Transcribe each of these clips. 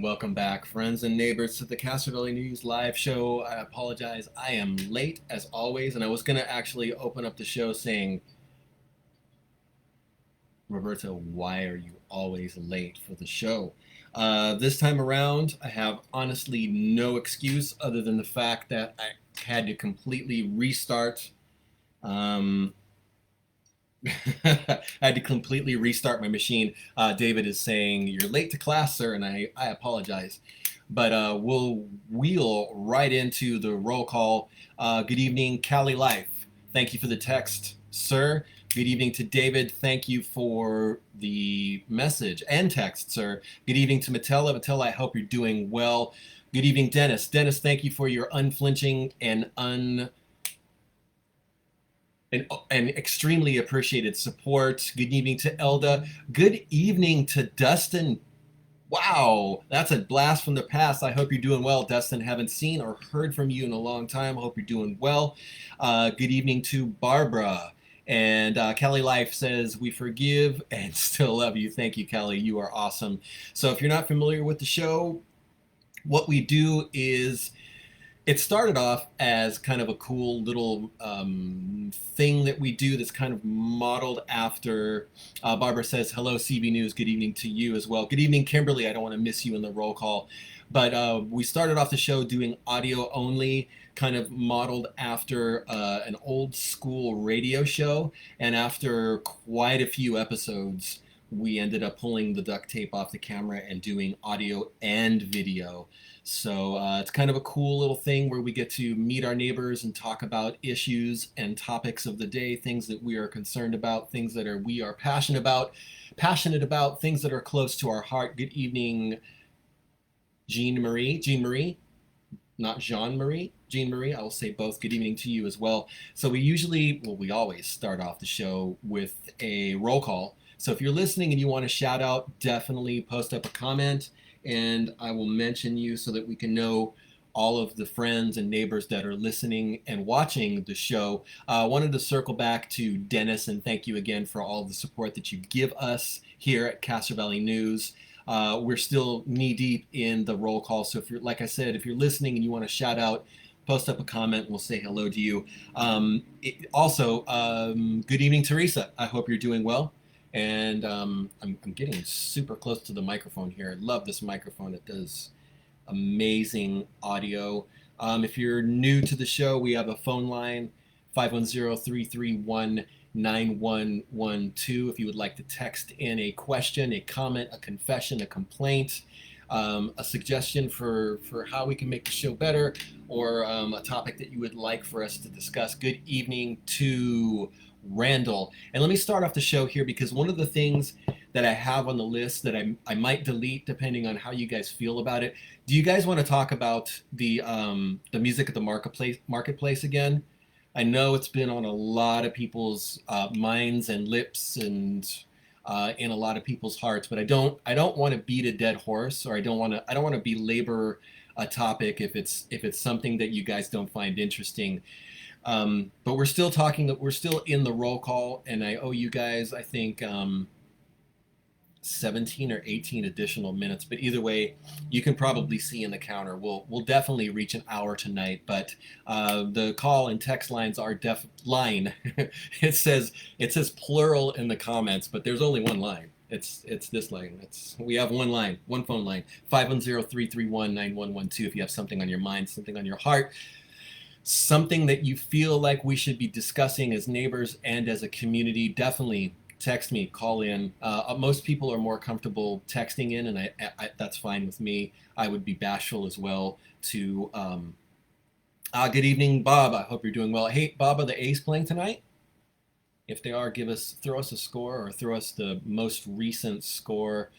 Welcome back, friends and neighbors, to the Castro Valley News live show. I apologize, I am late as always, and I was going to actually open up the show saying, Roberta, why are you always late for the show? This time around, I have honestly no excuse other than the fact that I had to completely restart. I had to completely restart my machine. David is saying, you're late to class, sir, and I apologize. But we'll wheel right into the roll call. Good evening, Cali Life. Thank you for the text, sir. Good evening to David. Thank you for the message and text, sir. Good evening to Matella. Matella, I hope you're doing well. Good evening, Dennis. Dennis, thank you for your unflinching and extremely appreciated support. Good evening to Elda. Good evening to Dustin. Wow, that's a blast from the past. I hope you're doing well, Dustin. Haven't seen or heard from you in a long time. I hope you're doing well. Good evening to Barbara. And Kelly Life says, we forgive and still love you. Thank you, Kelly. You are awesome. So if you're not familiar with the show, what we do is, it started off as kind of a cool little thing that we do that's kind of modeled after, Barbara says, hello, CV News, good evening to you as well. Good evening, Kimberly, I don't want to miss you in the roll call. But we started off the show doing audio only, kind of modeled after an old school radio show. And after quite a few episodes, we ended up pulling the duct tape off the camera and doing audio and video. So it's kind of a cool little thing where we get to meet our neighbors and talk about issues and topics of the day, things that we are concerned about, things that we are passionate about, things that are close to our heart. Good evening, Jean Marie, not Jean Marie. Jean Marie, I will say both. Good evening to you as well. So we always start off the show with a roll call. So if you're listening and you want to shout out, definitely post up a comment, and I will mention you so that we can know all of the friends and neighbors that are listening and watching the show. I wanted to circle back to Dennis and thank you again for all the support that you give us here at Castro Valley News. We're still knee deep in the roll call, so if you're, like I said, if you're listening and you want to shout out, post up a comment and we'll say hello to you. Also, good evening, Teresa. I hope you're doing well. And I'm getting super close to the microphone here. I love this microphone. It does amazing audio. If you're new to the show, we have a phone line, 510-331-9112. If you would like to text in a question, a comment, a confession, a complaint, a suggestion for how we can make the show better, or a topic that you would like for us to discuss. Good evening to Randall. And let me start off the show here because one of the things that I have on the list that I might delete depending on how you guys feel about it. Do you guys want to talk about the music at the marketplace again? I know it's been on a lot of people's minds and lips and in a lot of people's hearts, but I don't want to beat a dead horse, or I don't want to belabor a topic if it's something that you guys don't find interesting. But we're still in the roll call, and I owe you guys, I think, 17 or 18 additional minutes. But either way, you can probably see in the counter. We'll definitely reach an hour tonight. But the call and text lines are line. It says plural in the comments, but there's only one line. It's this line. We have one line, one phone line, 510-331-9112. If you have something on your mind, something on your heart, something that you feel like we should be discussing as neighbors and as a community, definitely text me, call in. Most people are more comfortable texting in, and I that's fine with me. I would be bashful as well to, good evening, Bob. I hope you're doing well. Hey, Bob, are the A's playing tonight? If they are, throw us a score, or throw us the most recent score.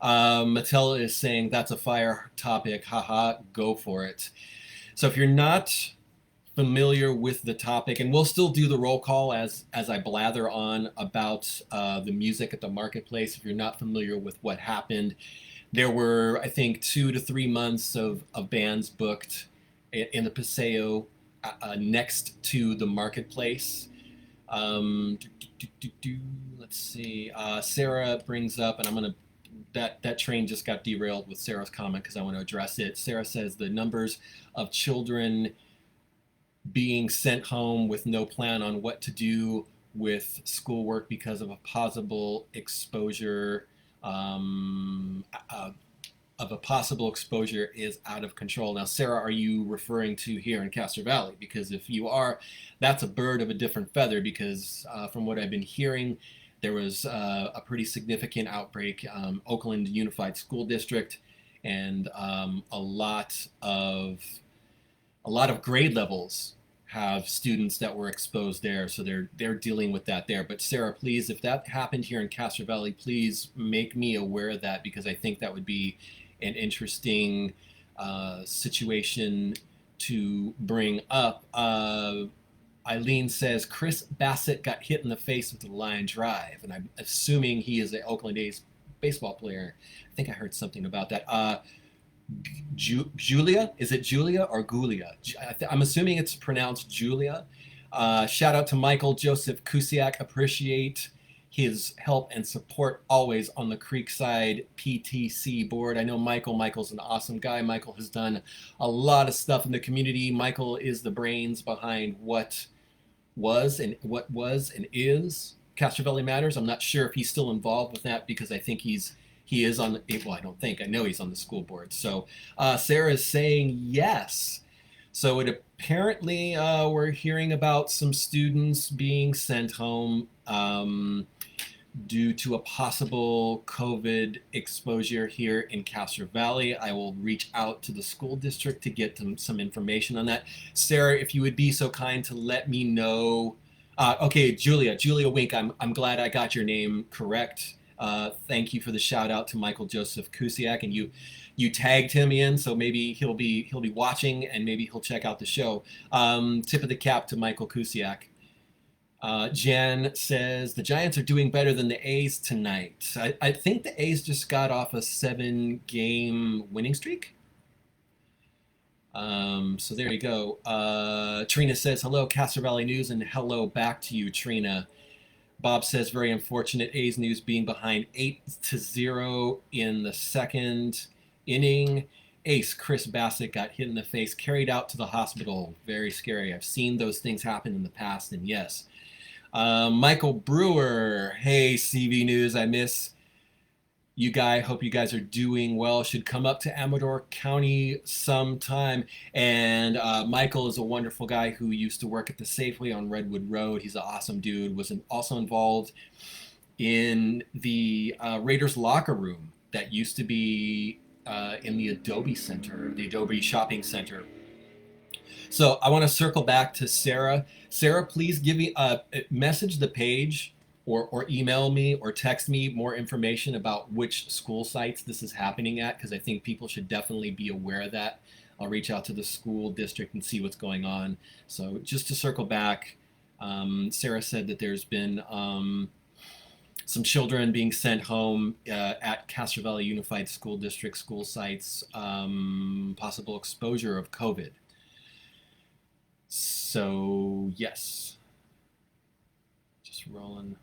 Mattel is saying that's a fire topic. Haha, go for it. So if you're not familiar with the topic, and we'll still do the roll call as I blather on about the music at the marketplace. If you're not familiar with what happened, there were, I think, 2 to 3 months of bands booked in the Paseo next to the marketplace. Let's see. Sarah brings up, and I'm going to that train just got derailed with Sarah's comment because I want to address it. Sarah says the numbers of children being sent home with no plan on what to do with schoolwork because of a possible exposure is out of control. Now, Sarah, are you referring to here in Castro Valley? Because if you are, that's a bird of a different feather, because from what I've been hearing, there was a pretty significant outbreak, Oakland Unified School District, and a lot of grade levels have students that were exposed there, so they're dealing with that there. But Sarah, please, if that happened here in Castro Valley, please make me aware of that, because I think that would be an interesting situation to bring up. Eileen says Chris Bassett got hit in the face with a line drive, and I'm assuming he is an Oakland A's baseball player. I think I heard something about that. Julia, is it Julia or Gulia? I'm assuming it's pronounced Julia. Shout out to Michael Joseph Kusiak. Appreciate his help and support always on the Creekside PTC board. I know Michael's an awesome guy. Michael has done a lot of stuff in the community. Michael is the brains behind what was and is Castro Valley Matters. I'm not sure if he's still involved with that, because I think he is on the, well, I know he's on the school board. So Sarah is saying yes. So it apparently we're hearing about some students being sent home due to a possible COVID exposure here in Castro Valley. I will reach out to the school district to get some information on that. Sarah, if you would be so kind to let me know. Okay, Julia Wink, I'm glad I got your name correct. Thank you for the shout out to Michael Joseph Kusiak, and you tagged him in, so maybe he'll be watching, and maybe he'll check out the show. Tip of the cap to Michael Kusiak. Jen says the Giants are doing better than the A's tonight. I think the A's just got off a 7-game winning streak. So there you go. Trina says hello, Castro Valley News, and hello back to you, Trina. Bob says very unfortunate, A's news being behind 8-0 in the second inning. Ace Chris Bassett got hit in the face, carried out to the hospital. Very scary. I've seen those things happen in the past, and yes. Michael Brewer, hey CV News, I miss you guys. Hope you guys are doing well. Should come up to Amador County sometime. And Michael is a wonderful guy who used to work at the Safeway on Redwood Road. He's an awesome dude. Was also involved in the Raiders locker room that used to be in the Adobe Center, the Adobe Shopping Center. So I want to circle back to Sarah. Sarah, please give me message the page or email me or text me more information about which school sites this is happening at, because I think people should definitely be aware of that. I'll reach out to the school district and see what's going on. So just to circle back, Sarah said that there's been some children being sent home at Castro Valley Unified School District school sites, possible exposure of COVID. So yes, just rolling.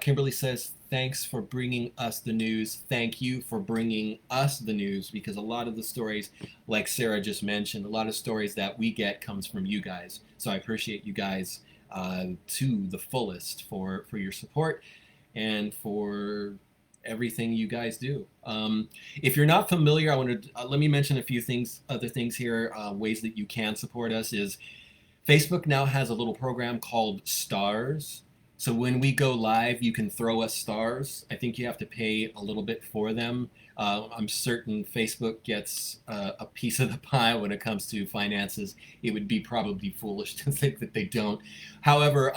Kimberly says, thanks for bringing us the news. Thank you for bringing us the news, because a lot of the stories, like Sarah just mentioned, a lot of stories that we get comes from you guys. So I appreciate you guys to the fullest for your support and for everything you guys do. If you're not familiar, I want to let me mention a few other things here. Ways that you can support us is Facebook now has a little program called Stars. So when we go live, you can throw us stars. I think you have to pay a little bit for them. I'm certain Facebook gets a piece of the pie when it comes to finances. It would be probably foolish to think that they don't. However,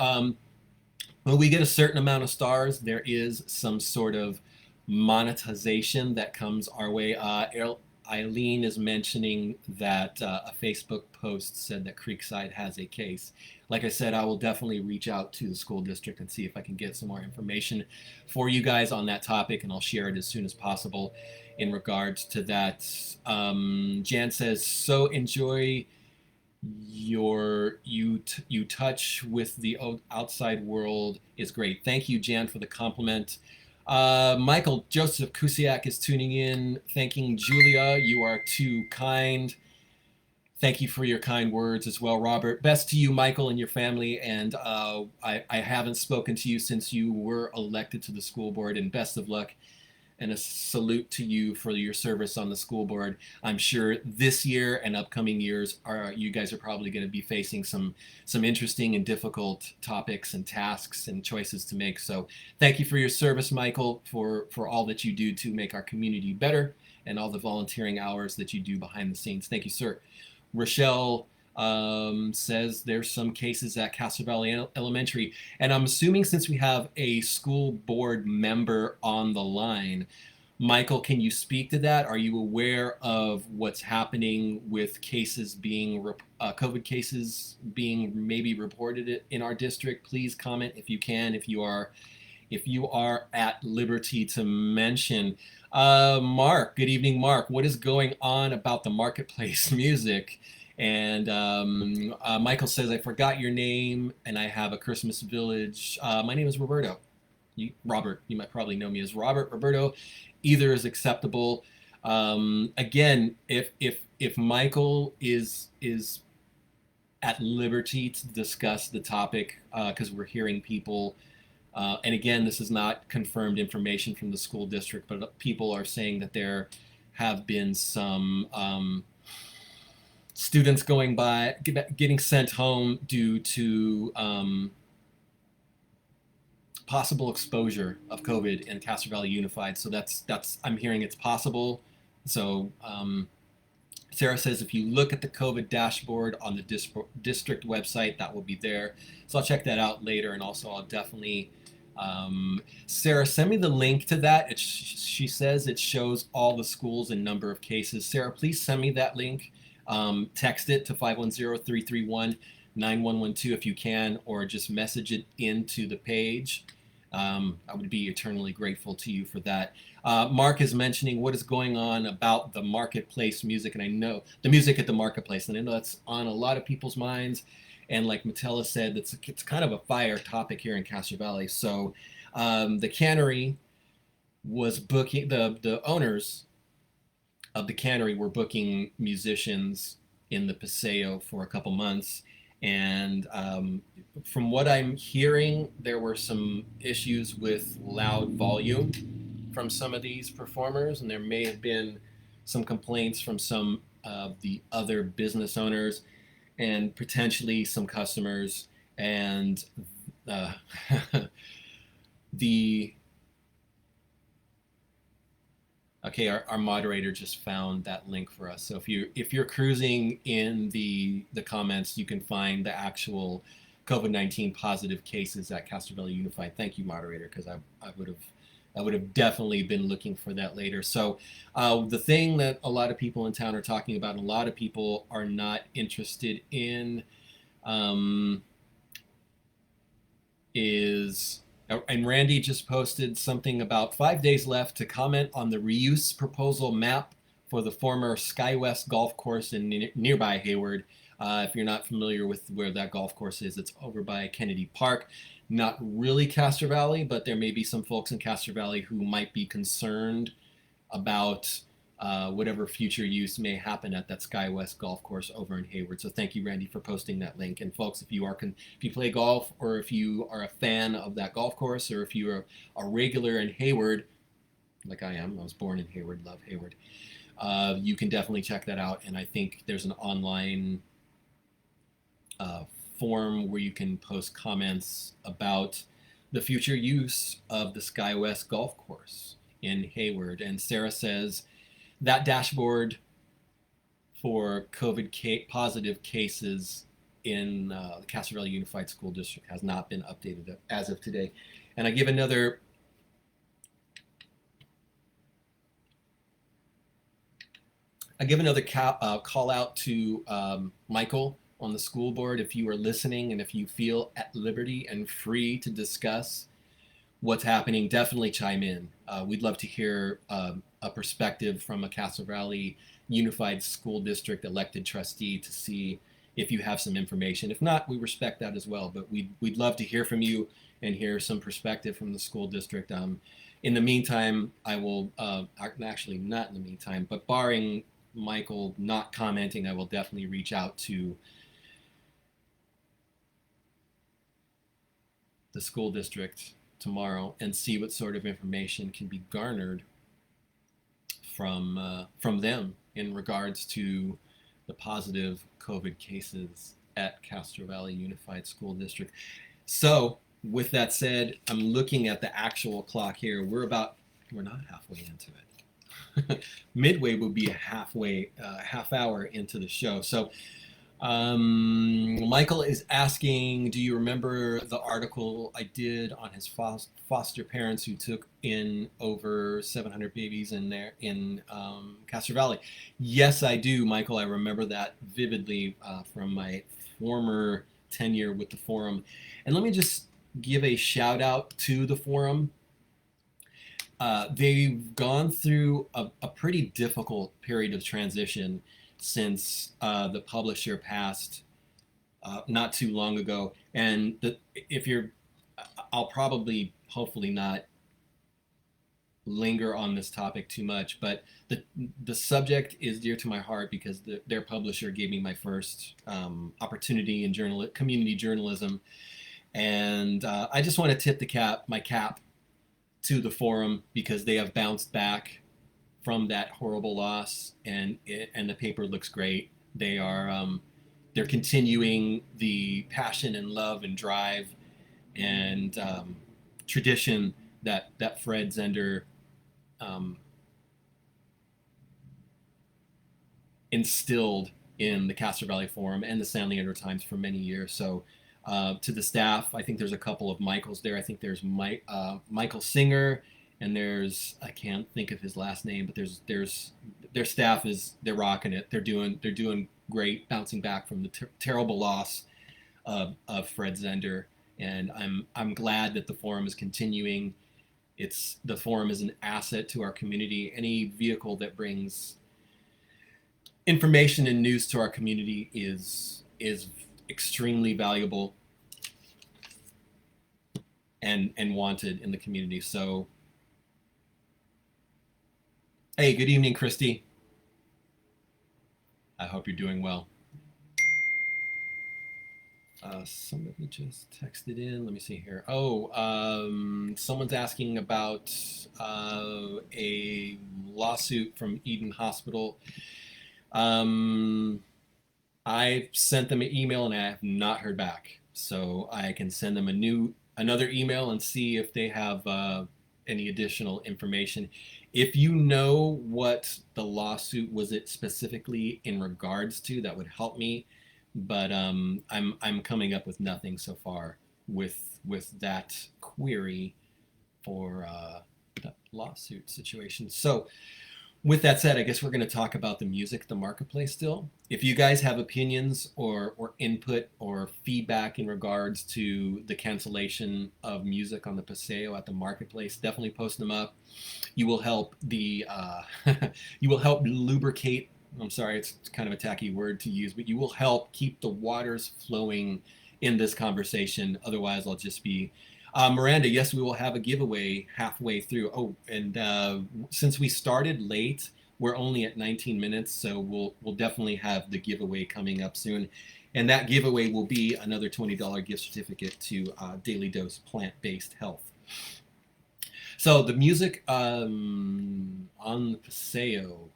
when we get a certain amount of stars, there is some sort of monetization that comes our way. Eileen is mentioning that a Facebook post said that Creekside has a case. Like I said, I will definitely reach out to the school district and see if I can get some more information for you guys on that topic, and I'll share it as soon as possible in regards to that. Jan says, so enjoy you touch with the outside world is great. Thank you, Jan, for the compliment. Michael Joseph Kusiak is tuning in, thanking Julia. You are too kind. Thank you for your kind words as well, Robert. Best to you, Michael, and your family. And I haven't spoken to you since you were elected to the school board, and best of luck. And a salute to you for your service on the school board. I'm sure this year and upcoming years, you guys are probably going to be facing some interesting and difficult topics and tasks and choices to make. So thank you for your service, Michael, for all that you do to make our community better, and all the volunteering hours that you do behind the scenes. Thank you, sir. Rochelle says there's some cases at Castro Valley Elementary, and I'm assuming since we have a school board member on the line, Michael, can you speak to that? Are you aware of what's happening with cases being COVID cases being maybe reported in our district? Please comment if you can, if you are at liberty to mention. Mark, good evening, Mark. What is going on about the marketplace music? And Michael says, I forgot your name, and I have a Christmas village. My name is Roberto. Robert, you might probably know me as Robert. Roberto, either is acceptable. Again, if Michael is at liberty to discuss the topic, because we're hearing people, and again, this is not confirmed information from the school district, but people are saying that there have been some students getting sent home due to possible exposure of COVID in Castro Valley Unified. So that's I'm hearing it's possible. So Sarah says if you look at the COVID dashboard on the district website, that will be there. So I'll check that out later, and also I'll definitely Sarah, send me the link to that. She says it shows all the schools and number of cases. Sarah, please send me that link. Text it to 510-331-9112 if you can, or just message it into the page. I would be eternally grateful to you for that. Mark is mentioning what is going on about the marketplace music, and I know the music at the marketplace, and I know that's on a lot of people's minds. And like Matella said, it's kind of a fire topic here in Castro Valley. So the cannery was booking, the owners of the cannery were booking musicians in the Paseo for a couple months. And from what I'm hearing, there were some issues with loud volume from some of these performers, and there may have been some complaints from some of the other business owners and potentially some customers. And okay, our moderator just found that link for us. So if you're cruising in the comments, you can find the actual COVID-19 positive cases at Castro Valley Unified. Thank you, moderator, because I would have definitely been looking for that later. So the thing that a lot of people in town are talking about, and a lot of people are not interested in, is, and Randy just posted something about 5 days left to comment on the reuse proposal map for the former SkyWest golf course in nearby Hayward. If you're not familiar with where that golf course is, it's over by Kennedy Park. Not really Castro Valley, but there may be some folks in Castro Valley who might be concerned about whatever future use may happen at that SkyWest golf course over in Hayward. So thank you, Randy, for posting that link. And folks, if you play golf, or if you are a fan of that golf course, or if you're a regular in Hayward, like I am, I was born in Hayward, love Hayward, you can definitely check that out. And I think there's an online form where you can post comments about the future use of the SkyWest golf course in Hayward. And Sarah says that dashboard for COVID positive cases in the Castro Valley Unified School District has not been updated as of today. And I give another call out to Michael on the school board. If you are listening and if you feel at liberty and free to discuss what's happening, definitely chime in. We'd love to hear a perspective from a Castro Valley Unified School District elected trustee to see if you have some information. If not, we respect that as well, but we'd love to hear from you and hear some perspective from the school district. In the meantime, I will, actually not in the meantime, but barring Michael not commenting, I will definitely reach out to the school district tomorrow and see what sort of information can be garnered from them in regards to the positive COVID cases at Castro Valley Unified School District. So with that said, I'm looking at the actual clock here. We're not halfway into it. Midway will be a half hour into the show. So Michael is asking, do you remember the article I did on his foster parents who took in over 700 babies in Castro Valley? Yes, I do, Michael. I remember that vividly from my former tenure with the forum. And let me just give a shout out to the forum. They've gone through a pretty difficult period of transition since the publisher passed not too long ago. And I'll probably, hopefully not linger on this topic too much, but the subject is dear to my heart because their publisher gave me my first opportunity in community journalism. And I just want to tip my cap to the forum because they have bounced back from that horrible loss, and the paper looks great. They're continuing the passion and love and drive and tradition that Fred Zender instilled in the Castro Valley Forum and the San Leandro Times for many years. So to the staff, I think there's a couple of Michaels there. I think there's Michael Singer, and there's, I can't think of his last name, but there's their staff they're rocking it. They're doing great, bouncing back from the terrible loss of Fred Zender. And I'm glad that the forum is continuing. The forum is an asset to our community. Any vehicle that brings information and news to our community is extremely valuable and wanted in the community. So, hey, good evening, Christy. I hope you're doing well. Somebody just texted in. Let me see here. Oh, someone's asking about a lawsuit from Eden Hospital. I sent them an email and I have not heard back. So I can send them another email and see if they have any additional information. If you know what the lawsuit was it specifically in regards to, that would help me. But I'm coming up with nothing so far with that query for that lawsuit situation. So with that said, I guess we're going to talk about the music, the marketplace still. If you guys have opinions or input or feedback in regards to the cancellation of music on the Paseo at the marketplace, definitely post them up. You will help you will help lubricate. I'm sorry, it's kind of a tacky word to use, but you will help keep the waters flowing in this conversation. Otherwise, I'll just be Miranda, yes, we will have a giveaway halfway through. Oh, and since we started late, we're only at 19 minutes, so we'll definitely have the giveaway coming up soon. And that giveaway will be another $20 gift certificate to Daily Dose Plant-Based Health. So the music on the Paseo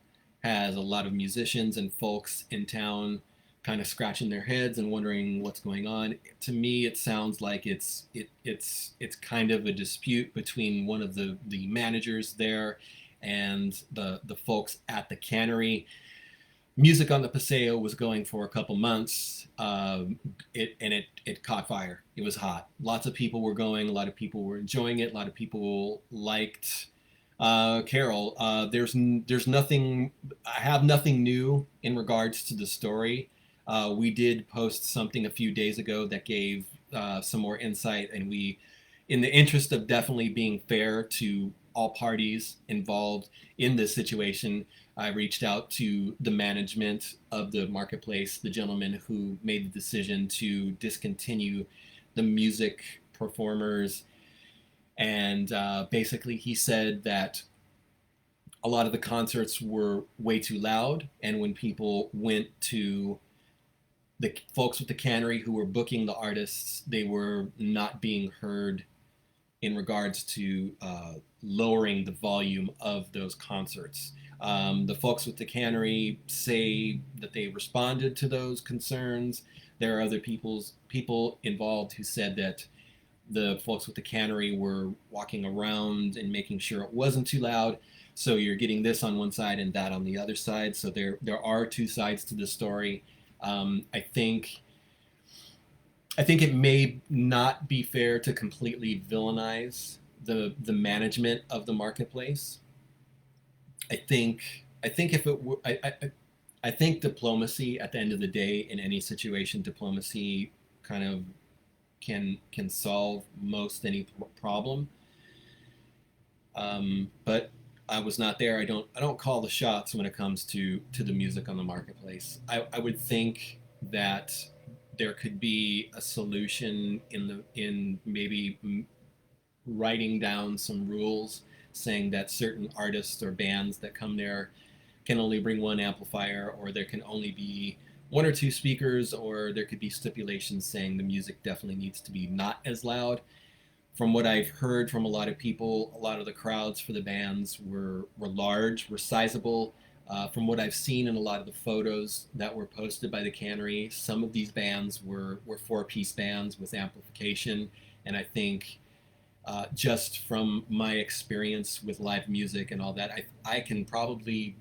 has a lot of musicians and folks in town kind of scratching their heads and wondering what's going on. To me, it sounds like it's kind of a dispute between one of the managers there and the folks at the cannery. Music on the Paseo was going for a couple months. It caught fire. It was hot. Lots of people were going. A lot of people were enjoying it. A lot of people liked Carol. There's nothing. I have nothing new in regards to the story. We did post something a few days ago that gave some more insight, and we, in the interest of definitely being fair to all parties involved in this situation, I reached out to the management of the marketplace, the gentleman who made the decision to discontinue the music performers. And basically he said that a lot of the concerts were way too loud, and when people went to the folks with the cannery who were booking the artists, they were not being heard in regards to lowering the volume of those concerts. The folks with the cannery say that they responded to those concerns. There are other people involved who said that the folks with the cannery were walking around and making sure it wasn't too loud. So you're getting this on one side and that on the other side. So there are two sides to the story. I think it may not be fair to completely villainize the management of the marketplace. I think if it were, I think diplomacy at the end of the day, in any situation, diplomacy kind of can solve most any problem. But I was not there. I don't call the shots when it comes to the music on the marketplace. I would think that there could be a solution in maybe writing down some rules saying that certain artists or bands that come there can only bring one amplifier, or there can only be one or two speakers, or there could be stipulations saying the music definitely needs to be not as loud. From what I've heard from a lot of people, a lot of the crowds for the bands were large, were sizable. From what I've seen in a lot of the photos that were posted by the cannery, some of these bands were four-piece bands with amplification. And I think just from my experience with live music and all that, I can probably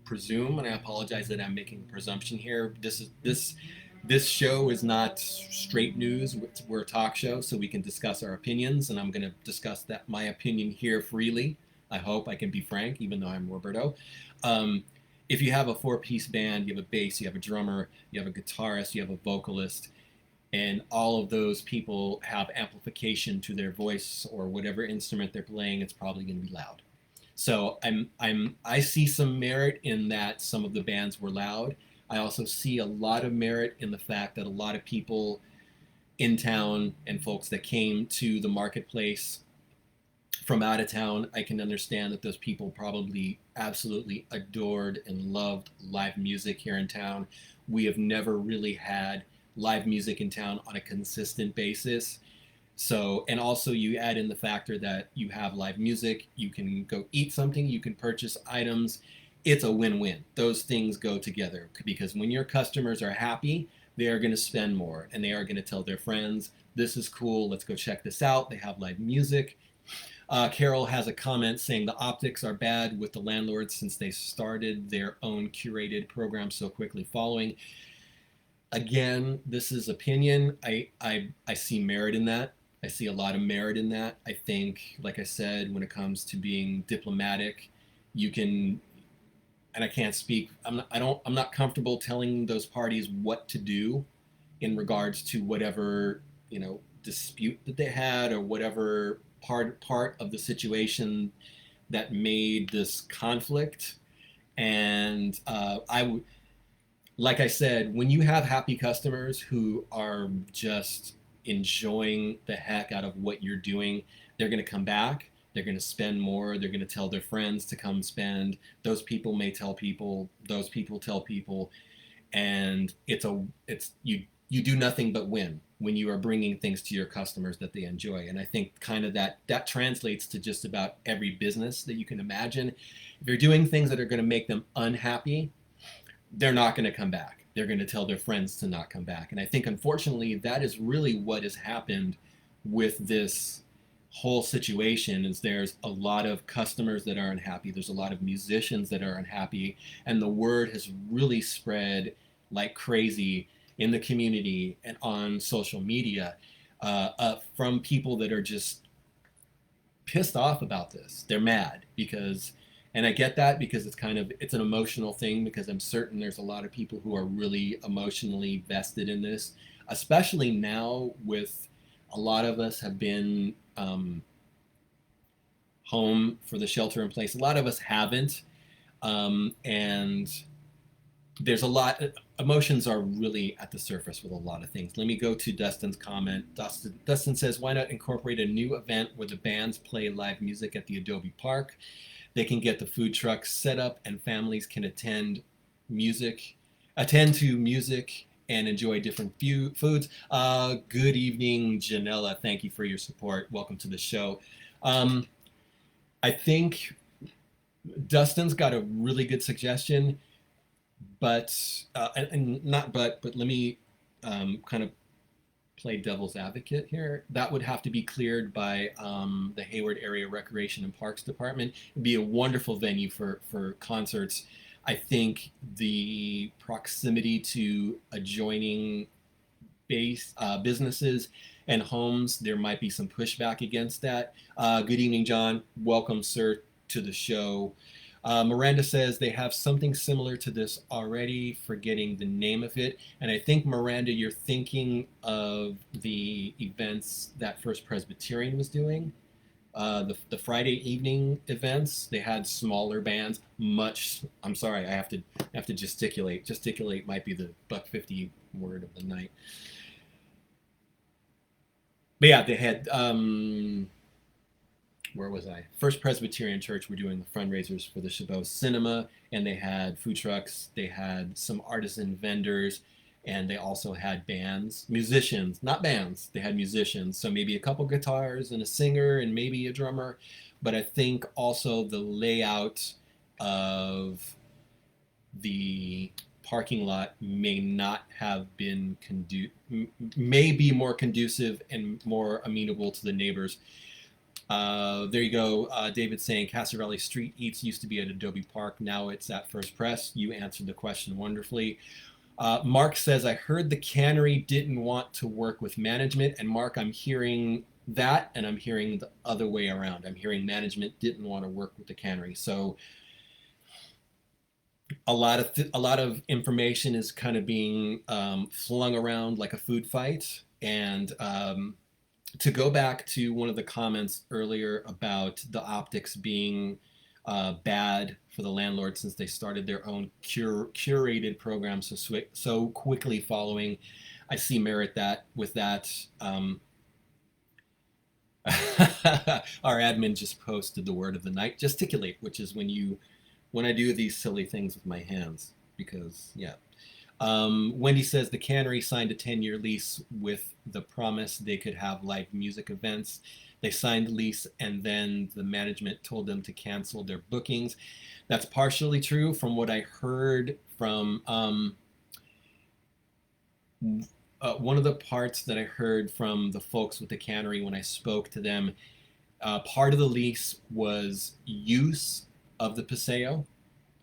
presume, and I apologize that I'm making a presumption here, this show is not straight news. We're a talk show, so we can discuss our opinions, and I'm going to discuss my opinion here freely. I hope I can be frank, even though I'm Roberto. If you have a four-piece band, you have a bass, you have a drummer, you have a guitarist, you have a vocalist, and all of those people have amplification to their voice or whatever instrument they're playing, it's probably going to be loud. So I see some merit in that some of the bands were loud. I also see a lot of merit in the fact that a lot of people in town and folks that came to the marketplace from out of town, I can understand that those people probably absolutely adored and loved live music here in town. We have never really had live music in town on a consistent basis. So, and also you add in the factor that you have live music, you can go eat something, you can purchase items. It's a win-win. Those things go together, because when your customers are happy, they are going to spend more, and they are going to tell their friends, this is cool, let's go check this out. They have live music. Carol has a comment saying the optics are bad with the landlords since they started their own curated program so quickly following. Again, this is opinion. I see merit in that. I see a lot of merit in that. I think, like I said, when it comes to being diplomatic, you can, and I can't speak, I'm not comfortable telling those parties what to do in regards to whatever, dispute that they had, or whatever part of the situation that made this conflict. And like I said, when you have happy customers who are just enjoying the heck out of what you're doing, they're going to come back, they're going to spend more, they're going to tell their friends to come spend. Those people may tell people, those people tell people, and you do nothing but win when you are bringing things to your customers that they enjoy. And I think kind of that translates to just about every business that you can imagine. If you're doing things that are going to make them unhappy, they're not going to come back. They're going to tell their friends to not come back. And I think, unfortunately, that is really what has happened with this whole situation. Is there's a lot of customers that are unhappy. There's a lot of musicians that are unhappy. And the word has really spread like crazy in the community and on social media from people that are just pissed off about this. They're mad because, and I get that, because it's an emotional thing, because I'm certain there's a lot of people who are really emotionally vested in this, especially now with a lot of us have been home for the shelter in place. A lot of us haven't. And there's a lot, emotions are really at the surface with a lot of things. Let me go to Dustin's comment. Dustin says, why not incorporate a new event where the bands play live music at the Adobe Park? They can get the food trucks set up and families can attend to music and enjoy different foods. Good evening, Janella. Thank you for your support. Welcome to the show. I think Dustin's got a really good suggestion, but let me kind of play devil's advocate here. That would have to be cleared by the Hayward Area Recreation and Parks Department. It'd be a wonderful venue for concerts. I think the proximity to adjoining businesses and homes, there might be some pushback against that. Good evening, John. Welcome, sir, to the show. Miranda says they have something similar to this already, forgetting the name of it. And I think, Miranda, you're thinking of the events that First Presbyterian was doing. The Friday evening events, they had smaller bands, I'm sorry, I have to gesticulate. Gesticulate might be the $1.50 word of the night. But yeah, they had, where was I? First Presbyterian Church were doing the fundraisers for the Chabot Cinema, and they had food trucks, they had some artisan vendors, and they also had musicians, not bands, they had musicians. So maybe a couple guitars and a singer and maybe a drummer. But I think also the layout of the parking lot may not have been may be more conducive and more amenable to the neighbors. There you go. David saying Castro Valley Street Eats used to be at Adobe Park. Now it's at First Press. You answered the question wonderfully. Mark says, I heard the cannery didn't want to work with management. And Mark, I'm hearing that, and I'm hearing the other way around. I'm hearing management didn't want to work with the cannery. So a lot of information is kind of being flung around like a food fight. And to go back to one of the comments earlier about the optics being bad for the landlord since they started their own curated program so quickly following, I see merit with that. Our admin just posted the word of the night, gesticulate, which is when I do these silly things with my hands, because yeah. Wendy says the cannery signed a 10-year lease with the promise they could have live music events. They signed the lease and then the management told them to cancel their bookings. That's partially true from what I heard from one of the parts that I heard from the folks with the cannery when I spoke to them. Part of the lease was use of the Paseo.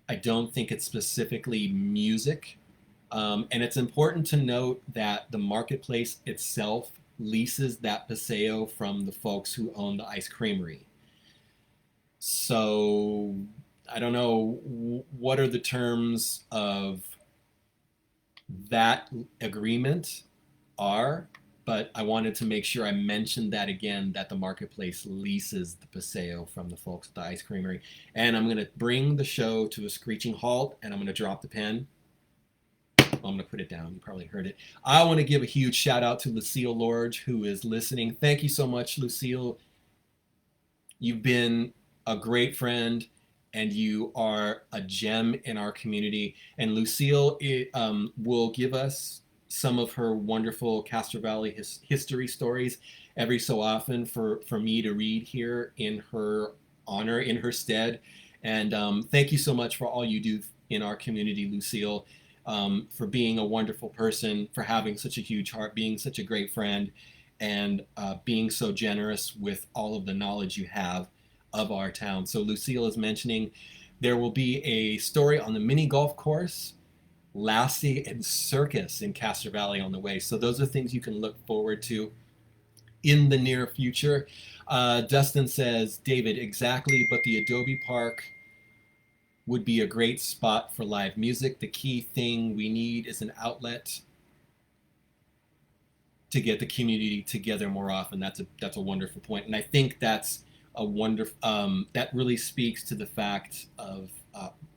I don't think it's specifically music. And it's important to note that the marketplace itself leases that Paseo from the folks who own the ice creamery. So I don't know what are the terms of that agreement are, but I wanted to make sure I mentioned that again, that the marketplace leases the Paseo from the folks at the ice creamery. And I'm going to bring the show to a screeching halt, and I'm going to drop the pen. I'm going to put it down. You probably heard it. I want to give a huge shout out to Lucille Lorge, who is listening. Thank you so much, Lucille. You've been a great friend, and you are a gem in our community. And Lucille will give us some of her wonderful Castro Valley history stories every so often for me to read here in her honor, in her stead. And thank you so much for all you do in our community, Lucille. For being a wonderful person, for having such a huge heart, being such a great friend, and being so generous with all of the knowledge you have of our town. So Lucille is mentioning there will be a story on the mini golf course, Lassie and Circus in Castro Valley on the way. So those are things you can look forward to in the near future. Dustin says, David, exactly, but the Adobe Park would be a great spot for live music. The key thing we need is an outlet to get the community together more often. That's a wonderful point. And I think that's a wonderful, that really speaks to the fact of,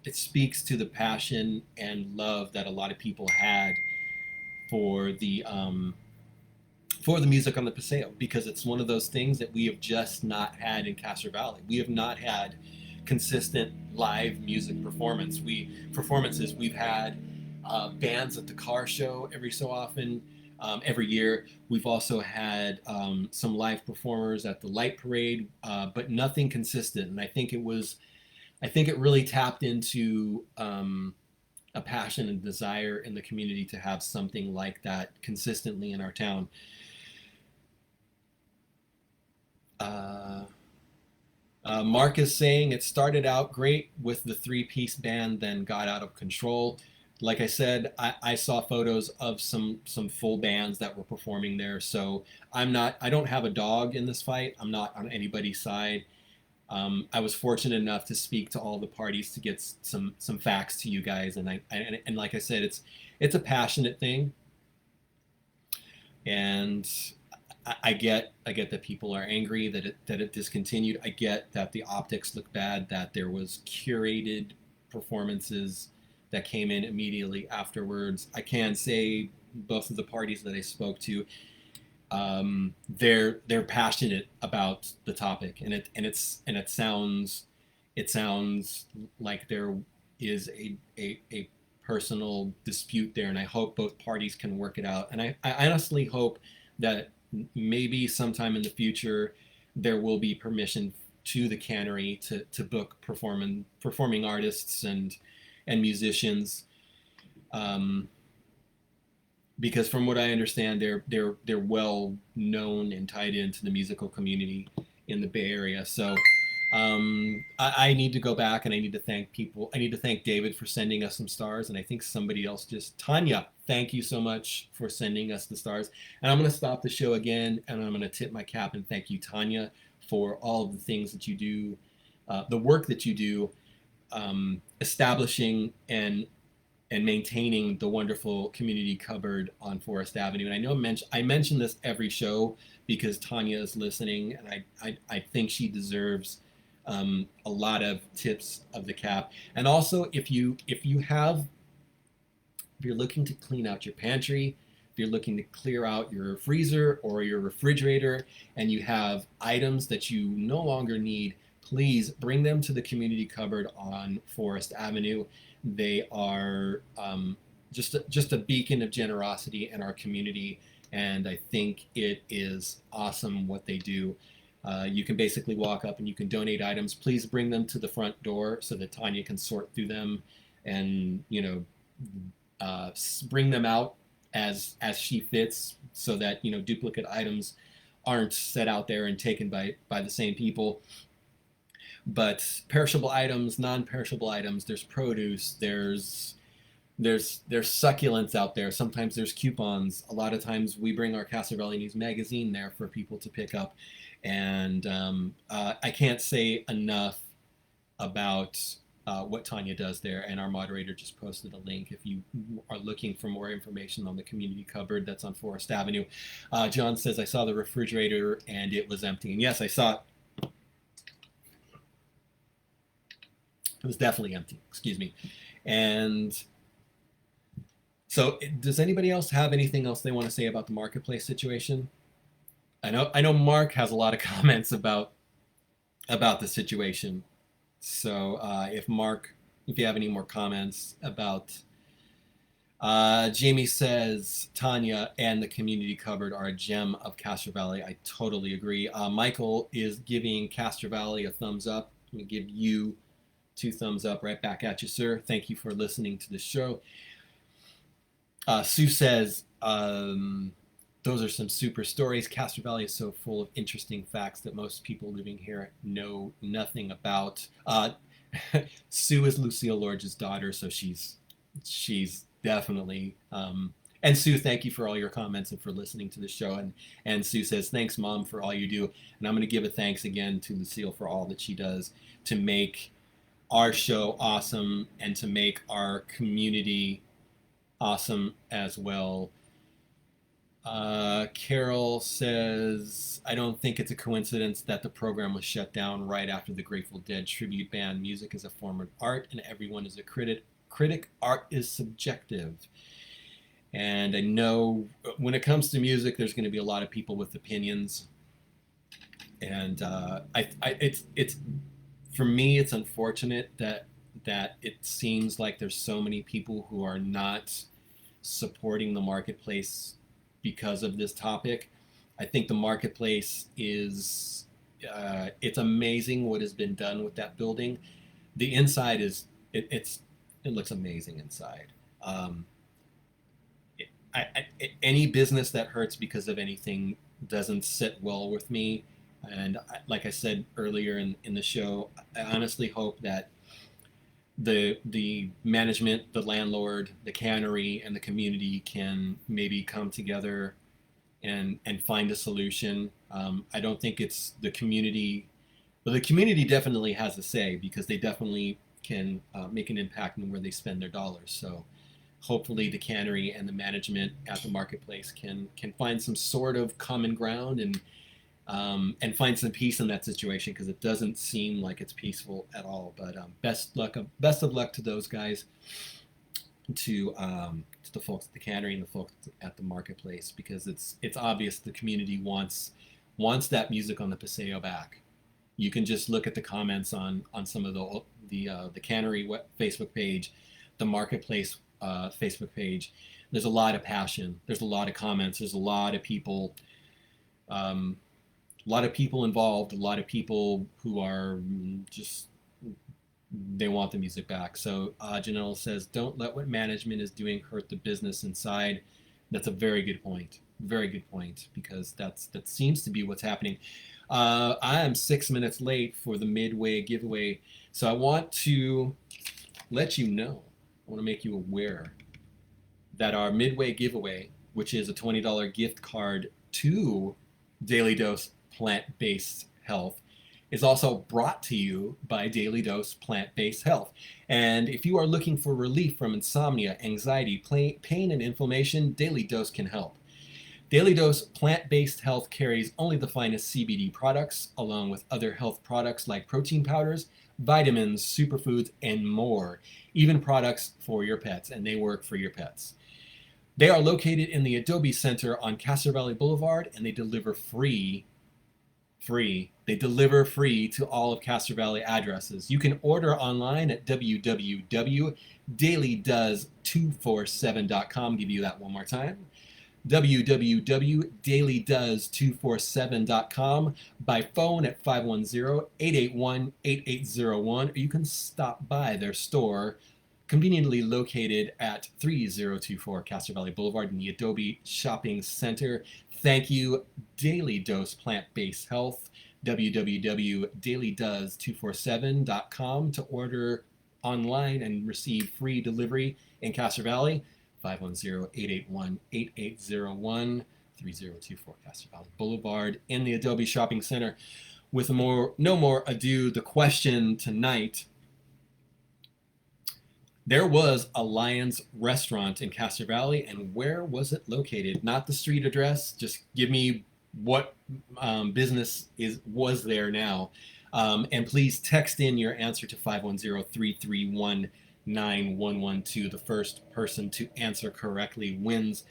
it speaks to the passion and love that a lot of people had for the music on the Paseo, because it's one of those things that we have just not had in Castro Valley. We have not had consistent live music performances. We've had bands at the car show every so often, every year. We've also had some live performers at the light parade, but nothing consistent. And I think it really tapped into a passion and desire in the community to have something like that consistently in our town. Mark is saying it started out great with the three-piece band, then got out of control. Like I said, I saw photos of some full bands that were performing there. So I don't have a dog in this fight. I'm not on anybody's side. I was fortunate enough to speak to all the parties to get some facts to you guys, and like I said, it's a passionate thing, and I get that people are angry that it discontinued. I get that the optics look bad, that there was curated performances that came in immediately afterwards. I can say both of the parties that I spoke to, they're passionate about the topic, and it sounds like there is a personal dispute there, and I hope both parties can work it out. And I honestly hope that maybe sometime in the future there will be permission to the cannery to book performing artists and musicians, because from what I understand, they're well known and tied into the musical community in the Bay Area. So I need to go back, and I need to thank people. I need to thank David for sending us some stars, and I think somebody else Tanya, thank you so much for sending us the stars. And I'm going to stop the show again, and I'm going to tip my cap and thank you, Tanya, for all of the things that you do, the work that you do, establishing and maintaining the wonderful community cupboard on Forest Avenue. And I know I mention this every show because Tanya is listening, and I think she deserves a lot of tips of the cap. And also, if you're looking to clean out your pantry, if you're looking to clear out your freezer or your refrigerator, and you have items that you no longer need, please bring them to the community cupboard on Forest Avenue. They are just a beacon of generosity in our community, and I think it is awesome what they do. You can basically walk up and you can donate items. Please bring them to the front door so that Tanya can sort through them and bring them out as she fits, so that duplicate items aren't set out there and taken by the same people. But perishable items, non-perishable items, there's produce, there's succulents out there. Sometimes there's coupons. A lot of times we bring our Castro Valley News magazine there for people to pick up. And I can't say enough about what Tanya does there. And our moderator just posted a link if you are looking for more information on the community cupboard that's on Forest Avenue. John says, I saw the refrigerator and it was empty. And yes, I saw it. It was definitely empty, excuse me. And so does anybody else have anything else they want to say about the marketplace situation? I know Mark has a lot of comments about the situation. So if you have any more comments about, Jamie says, Tanya and the community cupboard are a gem of Castro Valley. I totally agree. Michael is giving Castro Valley a thumbs up. Let me give you 2 thumbs up right back at you, sir. Thank you for listening to the show. Sue says, those are some super stories. Castro Valley is so full of interesting facts that most people living here know nothing about. Sue is Lucille Lorge's daughter, so she's definitely. And Sue, thank you for all your comments and for listening to the show. And Sue says, thanks, Mom, for all you do. And I'm going to give a thanks again to Lucille for all that she does to make our show awesome and to make our community awesome as well. Carol says, I don't think it's a coincidence that the program was shut down right after the Grateful Dead tribute band. Music is a form of art and everyone is a critic. Art is subjective. And I know when it comes to music, there's going to be a lot of people with opinions. And it's for me, it's unfortunate that it seems like there's so many people who are not supporting the marketplace because of this topic. I think the marketplace is it's amazing what has been done with that building. The inside is it looks amazing inside. Any business that hurts because of anything doesn't sit well with me. And like I said earlier in the show, I honestly hope that the management, the landlord, the cannery, and the community can maybe come together and find a solution. I don't think it's the community, but the community definitely has a say because they definitely can make an impact on where they spend their dollars. So hopefully the cannery and the management at the marketplace can find some sort of common ground and find some peace in that situation, because it doesn't seem like it's peaceful at all. But best of luck to those guys, to the folks at the cannery and the folks at the marketplace, because it's obvious the community wants that music on the Paseo back. You can just look at the comments on some of the cannery Facebook page, the marketplace Facebook page. There's a lot of passion. There's a lot of comments. There's a lot of people. A lot of people involved, a lot of people who are just, they want the music back. So Janelle says, don't let what management is doing hurt the business inside. That's a very good point. Very good point, because that seems to be what's happening. I am 6 minutes late for the Midway giveaway. So I want to let you know, I want to make you aware that our Midway giveaway, which is a $20 gift card to Daily Dose Plant-Based Health, is also brought to you by Daily Dose Plant-Based Health. And if you are looking for relief from insomnia, anxiety, pain, and inflammation, Daily Dose can help. Daily Dose Plant-Based Health carries only the finest CBD products, along with other health products like protein powders, vitamins, superfoods, and more. Even products for your pets, and they work for your pets. They are located in the Adobe Center on Castro Valley Boulevard, and they deliver free. They deliver free to all of Castro Valley addresses. You can order online at www.dailydoes247.com. Give you that one more time. www.dailydoes247.com, by phone at 510-881-8801, or you can stop by their store, conveniently located at 3024 Castro Valley Boulevard in the Adobe Shopping Center. Thank you, Daily Dose Plant-Based Health, www.dailydoes247.com to order online and receive free delivery in Castro Valley. 510-881-8801, 3024 Castro Valley Boulevard in the Adobe Shopping Center. With no more ado, the question tonight: there was a Lions restaurant in Castro Valley, and where was it located? Not the street address, just give me what business was there now. And please text in your answer to 510-331-9112. The first person to answer correctly wins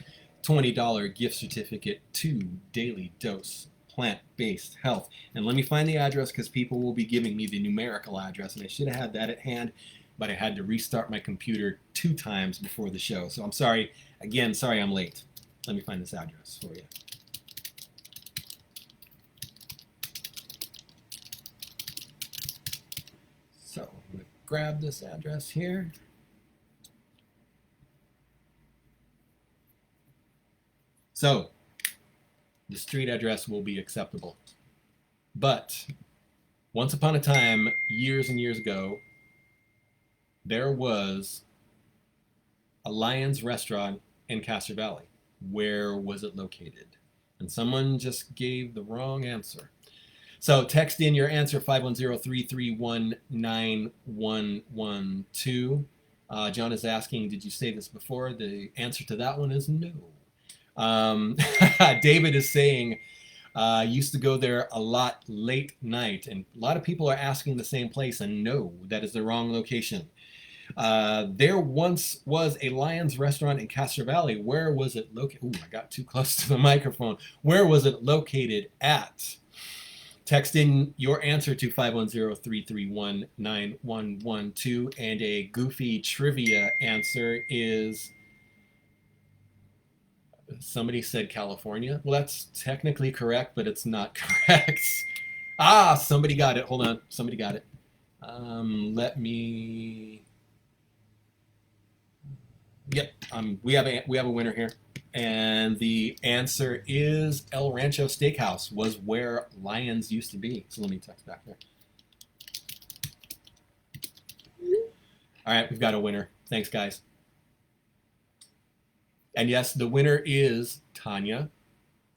$20 gift certificate to Daily Dose Plant-Based Health. And let me find the address, because people will be giving me the numerical address, and I should have had that at hand, but I had to restart my computer 2 times before the show. So I'm sorry. Again, sorry I'm late. Let me find this address for you. So I'm going to grab this address here. So the street address will be acceptable. But once upon a time, years and years ago, there was a Lions restaurant in Castro Valley. Where was it located? And someone just gave the wrong answer. So text in your answer, 510-331-9112. John is asking, did you say this before? The answer to that one is no. David is saying, used to go there a lot late night, and a lot of people are asking the same place, and no, that is the wrong location. There once was a Lions restaurant in Castro Valley. Where was it located? Ooh, I got too close to the microphone. Where was it located at? Text in your answer to 510-331-9112, and a goofy trivia answer is, somebody said California. Well, that's technically correct, but it's not correct. Ah, somebody got it. Hold on. Somebody got it. Let me... Yep, we have a winner here. And the answer is El Rancho Steakhouse was where Lions used to be. So let me text back there. All right, we've got a winner. Thanks, guys. And yes, the winner is Tanya.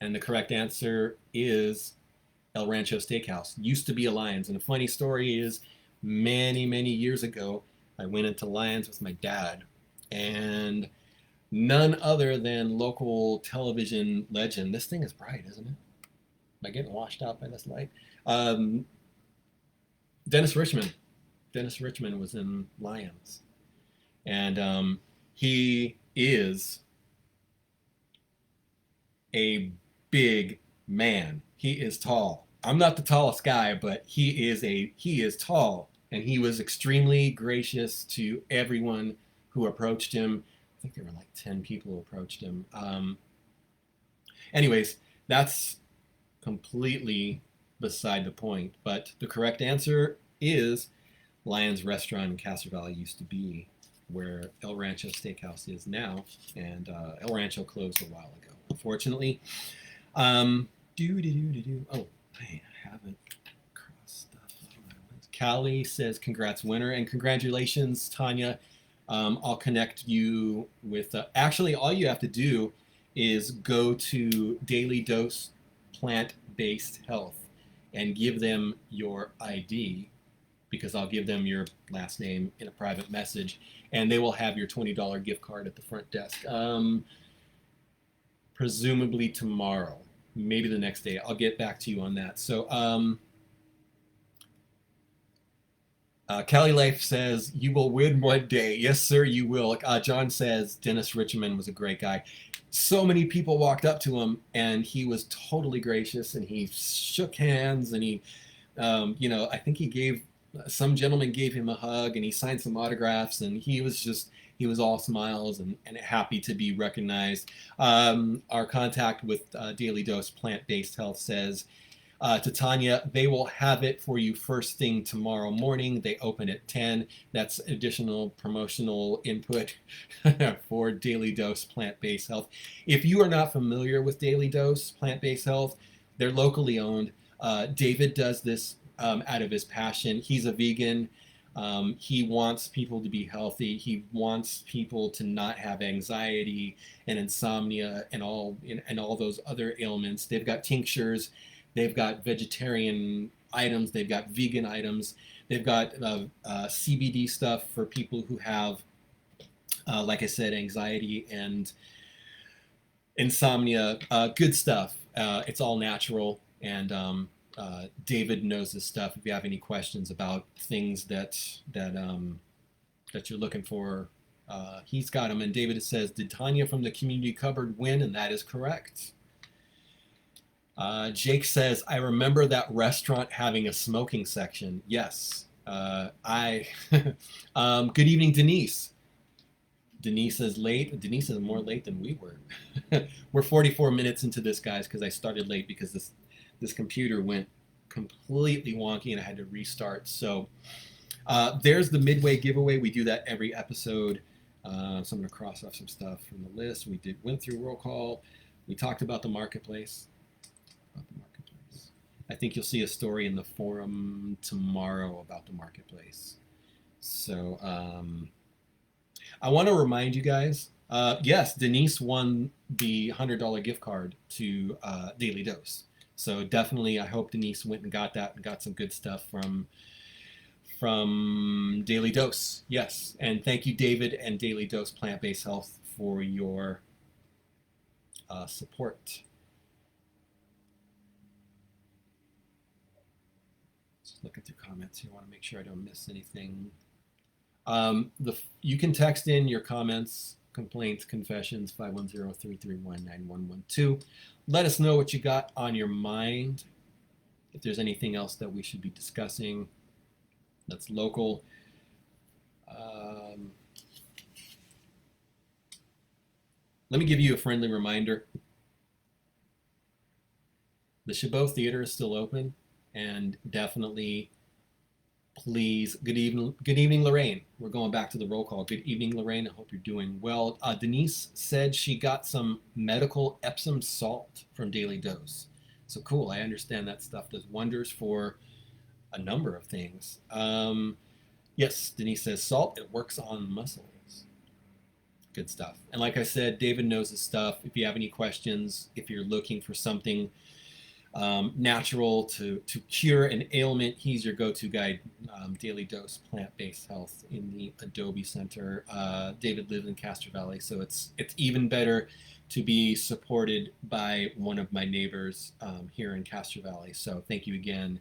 And the correct answer is El Rancho Steakhouse. Used to be a Lions. And the funny story is, many, many years ago, I went into Lions with my dad. And none other than local television legend. This thing is bright, isn't it? Am I getting washed out by this light? Dennis Richmond. Dennis Richmond was in Lions. And he is a big man. He is tall. I'm not the tallest guy, but he is tall. And he was extremely gracious to everyone who approached him. I think there were like 10 people who approached him. Anyways, that's completely beside the point. But the correct answer is Lions Restaurant in Castro Valley used to be where El Rancho Steakhouse is now. And El Rancho closed a while ago, unfortunately. Oh, I haven't crossed stuff. Callie says, congrats, winner. And congratulations, Tanya. I'll connect you with, actually all you have to do is go to Daily Dose Plant-Based Health and give them your ID, because I'll give them your last name in a private message, and they will have your $20 gift card at the front desk. Presumably tomorrow, maybe the next day. I'll get back to you on that. So, Cali Life says, you will win one day. Yes, sir, you will. John says, Dennis Richmond was a great guy. So many people walked up to him, and he was totally gracious, and he shook hands, and he, I think he gave, some gentleman gave him a hug, and he signed some autographs, and he was all smiles and happy to be recognized. Our contact with Daily Dose Plant-Based Health says, to Tanya, they will have it for you first thing tomorrow morning. They open at 10. That's additional promotional input for Daily Dose Plant-Based Health. If you are not familiar with Daily Dose Plant-Based Health, they're locally owned. David does this out of his passion. He's a vegan. He wants people to be healthy. He wants people to not have anxiety and insomnia and all those other ailments. They've got tinctures. They've got vegetarian items. They've got vegan items. They've got CBD stuff for people who have, like I said, anxiety and insomnia. Good stuff. It's all natural. And David knows this stuff. If you have any questions about things that you're looking for, he's got them. And David says, did Tanya from the community cupboard win? And that is correct. Jake says, I remember that restaurant having a smoking section. Yes. Good evening, Denise. Denise is late. Denise is more late than we were. We're 44 minutes into this, guys, because I started late because this computer went completely wonky and I had to restart. So there's the Midway giveaway. We do that every episode. So I'm going to cross off some stuff from the list. We went through roll call. We talked about the marketplace. I think you'll see a story in the forum tomorrow about the marketplace. So I want to remind you guys, yes, Denise won the $100 gift card to Daily Dose. So definitely, I hope Denise went and got that and got some good stuff from Daily Dose. Yes, and thank you, David and Daily Dose Plant-Based Health, for your support. Just looking through comments here. I want to make sure I don't miss anything. You can text in your comments, complaints, confessions, 510-331-9112. Let us know what you got on your mind. If there's anything else that we should be discussing that's local. Let me give you a friendly reminder. The Chabot Theater is still open, and definitely, please, good evening, Lorraine. We're going back to the roll call. Good evening, Lorraine. I hope you're doing well. Denise said she got some medical Epsom salt from Daily Dose. So cool. I understand that stuff does wonders for a number of things. Yes, Denise says salt, it works on muscles. Good stuff. And like I said, David knows his stuff. If you have any questions, if you're looking for something natural to cure an ailment, he's your go-to guide. Daily Dose Plant-Based Health in the Adobe Center. David lives in Castro Valley, so it's even better to be supported by one of my neighbors here in Castro Valley. So thank you again,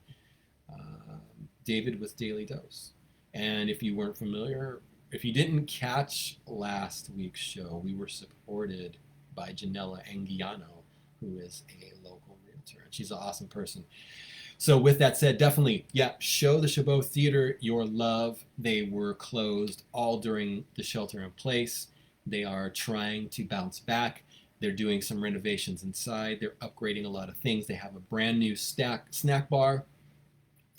David with Daily Dose. And if you weren't familiar, if you didn't catch last week's show, we were supported by Janella Anguiano, who is a local realtor, and she's an awesome person. So with that said, definitely, yeah, show the Chabot Theater your love. They were closed all during the shelter in place. They are trying to bounce back. They're doing some renovations inside. They're upgrading a lot of things. They have a brand new snack bar.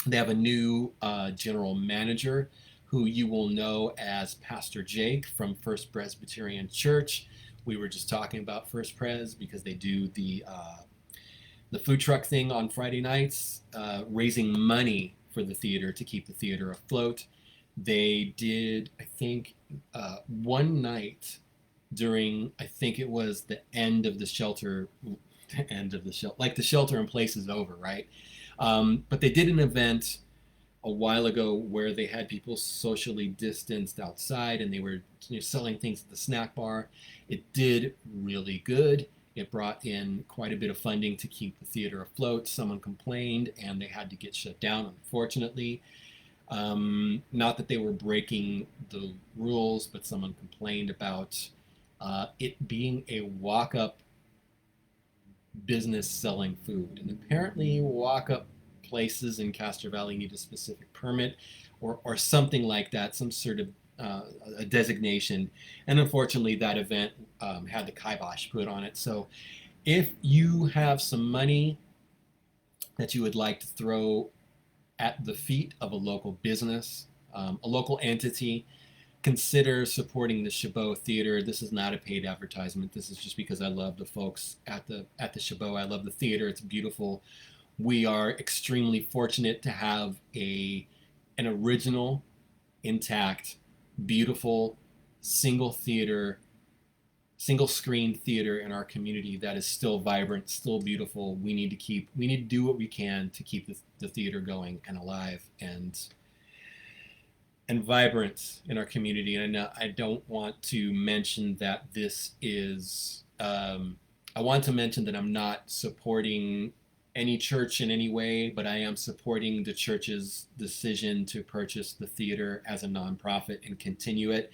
They have a new general manager who you will know as Pastor Jake from First Presbyterian Church. We were just talking about First Pres because they do the food truck thing on Friday nights, raising money for the theater to keep the theater afloat. They did, I think, one night during, I think it was the end of the shelter, like the shelter in place is over, right? But they did an event a while ago where they had people socially distanced outside, and they were selling things at the snack bar. It did really good. It brought in quite a bit of funding to keep the theater afloat. Someone complained, and they had to get shut down, unfortunately. Not that they were breaking the rules, but someone complained about it being a walk-up business selling food. And apparently walk-up places in Castro Valley need a specific permit or something like that, some sort of a designation. And unfortunately, that event had the kibosh put on it. So if you have some money that you would like to throw at the feet of a local business, a local entity, consider supporting the Chabot Theater. This is not a paid advertisement. This is just because I love the folks at the Chabot. I love the theater. It's beautiful. We are extremely fortunate to have an original, intact, beautiful, single screen theater in our community that is still vibrant, still beautiful. We need to do what we can to keep the theater going and alive and vibrant in our community. And I don't want to mention that this is, I want to mention that I'm not supporting any church in any way, but I am supporting the church's decision to purchase the theater as a nonprofit and continue it.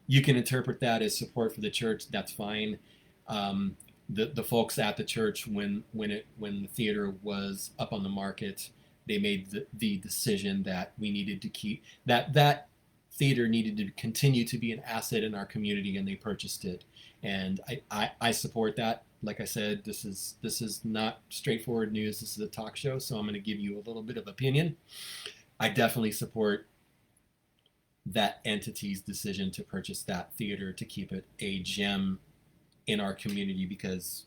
You can interpret that as support for the church. That's fine. The folks at the church, when the theater was up on the market, they made the decision that we needed to keep that theater needed to continue to be an asset in our community, and they purchased it. And I support that. Like I said, this is not straightforward news. This is a talk show, so I'm going to give you a little bit of opinion. I definitely support that entity's decision to purchase that theater to keep it a gem in our community, because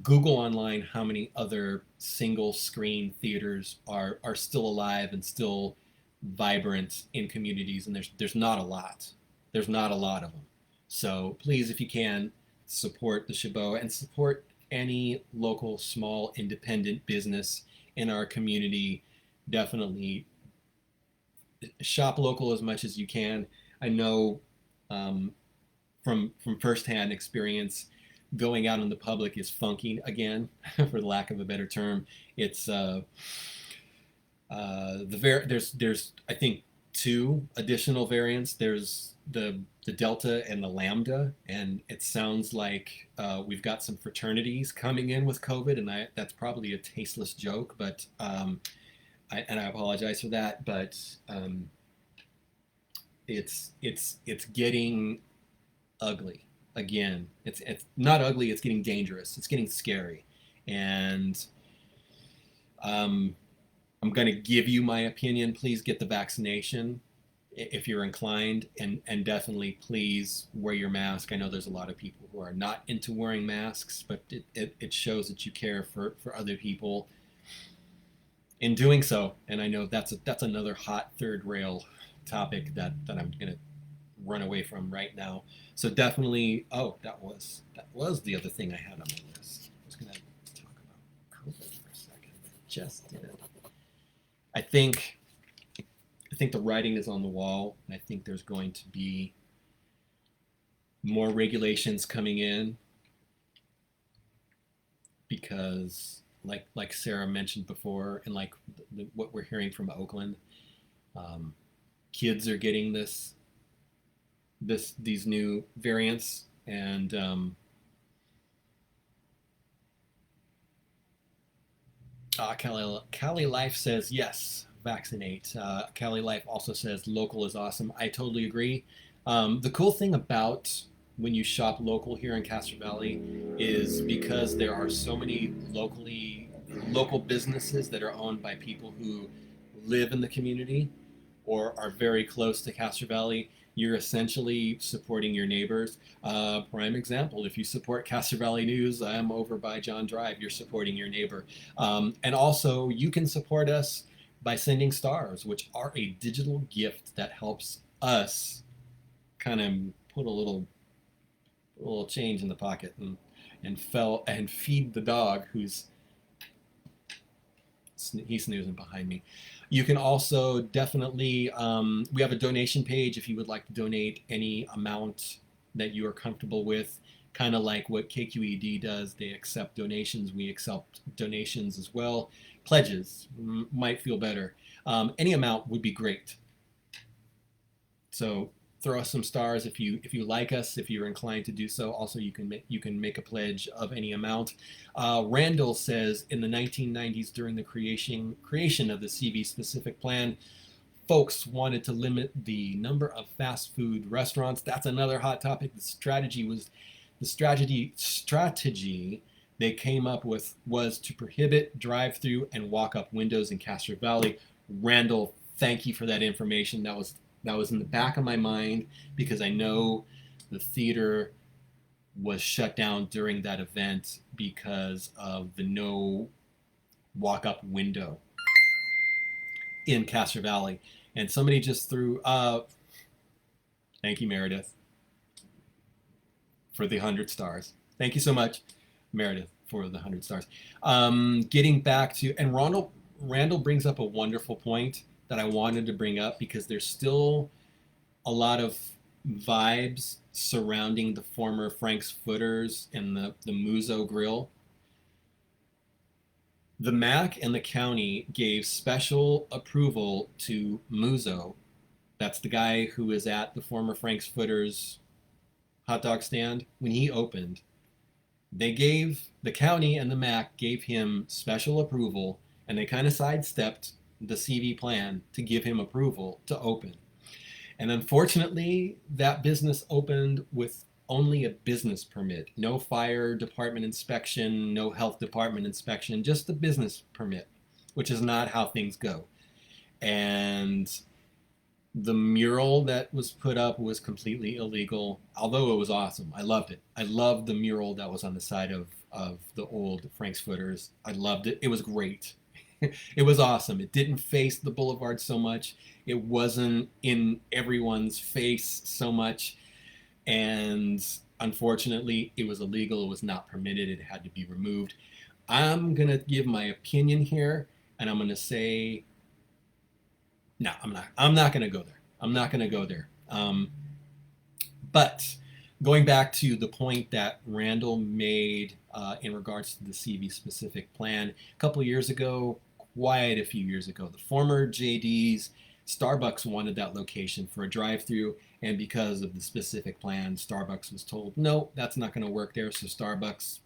Google online how many other single screen theaters are still alive and still vibrant in communities, and there's not a lot. There's not a lot of them. So please, if you can, support the Chabot and support any local small independent business in our community. Definitely shop local as much as you can. I know from firsthand experience, going out in the public is funky again, for the lack of a better term. It's there's I think two additional variants. There's the Delta and the Lambda, and it sounds like we've got some fraternities coming in with COVID, and that's probably a tasteless joke, but I apologize for that, but it's getting ugly again. It's not ugly. It's getting dangerous. It's getting scary, and I'm going to give you my opinion. Please get the vaccination if you're inclined, and definitely please wear your mask. I know there's a lot of people who are not into wearing masks, but it shows that you care for other people in doing so. And I know that's another hot third rail topic that I'm going to run away from right now. So definitely, that was the other thing I had on my list. I was going to talk about COVID for a second. Just did. I think the writing is on the wall. I think there's going to be more regulations coming in because, like Sarah mentioned before, and like what we're hearing from Oakland, kids are getting these new variants, and Cali Life says yes, vaccinate. Cali Life also says local is awesome. I totally agree. The cool thing about when you shop local here in Castro Valley is because there are so many local businesses that are owned by people who live in the community or are very close to Castro Valley. You're essentially supporting your neighbors. Prime example, if you support Castro Valley News, I'm over by John Drive, you're supporting your neighbor. And also, you can support us by sending stars, which are a digital gift that helps us kind of put a little change in the pocket and feed the dog he's snoozing behind me. You can also definitely, we have a donation page if you would like to donate any amount that you are comfortable with, kind of like what KQED does. They accept donations. We accept donations as well. Pledges might feel better. Any amount would be great. So throw us some stars if you like us, if you're inclined to do so. Also, you can make a pledge of any amount. Randall says in the 1990s, during the creation of the CV specific plan, folks wanted to limit the number of fast food restaurants. That's another hot topic. The strategy they came up with was to prohibit drive-through and walk-up windows in Castro Valley. Randall, thank you for that information. That was in the back of my mind because I know the theater was shut down during that event because of the no walk-up window in Castro Valley. And somebody just threw, thank you, Meredith, for the 100 stars. Thank you so much, Meredith, for the 100 stars. Getting back to, and Randall brings up a wonderful point that I wanted to bring up because there's still a lot of vibes surrounding the former Frank's Footers and the Muzo Grill. The MAC and the county gave special approval to Muzo. That's the guy who is at the former Frank's Footers hot dog stand. When he opened, the county and the MAC gave him special approval, and they kind of sidestepped the CV plan to give him approval to open. And unfortunately, that business opened with only a business permit. No fire department inspection, no health department inspection, just the business permit, which is not how things go. And the mural that was put up was completely illegal, although it was awesome. I loved it. I loved the mural that was on the side of the old Frank's Footers. I loved it. It was great. It was awesome. It didn't face the boulevard so much. It wasn't in everyone's face so much. And unfortunately, it was illegal. It was not permitted. It had to be removed. I'm going to give my opinion here, and I'm going to say, no, I'm not going to go there. I'm not going to go there. But going back to the point that Randall made in regards to the CV specific plan, a couple of years ago, quite a few years ago, the former JD's Starbucks wanted that location for a drive-through, and because of the specific plan, Starbucks was told, no, that's not going to work there, so Starbucks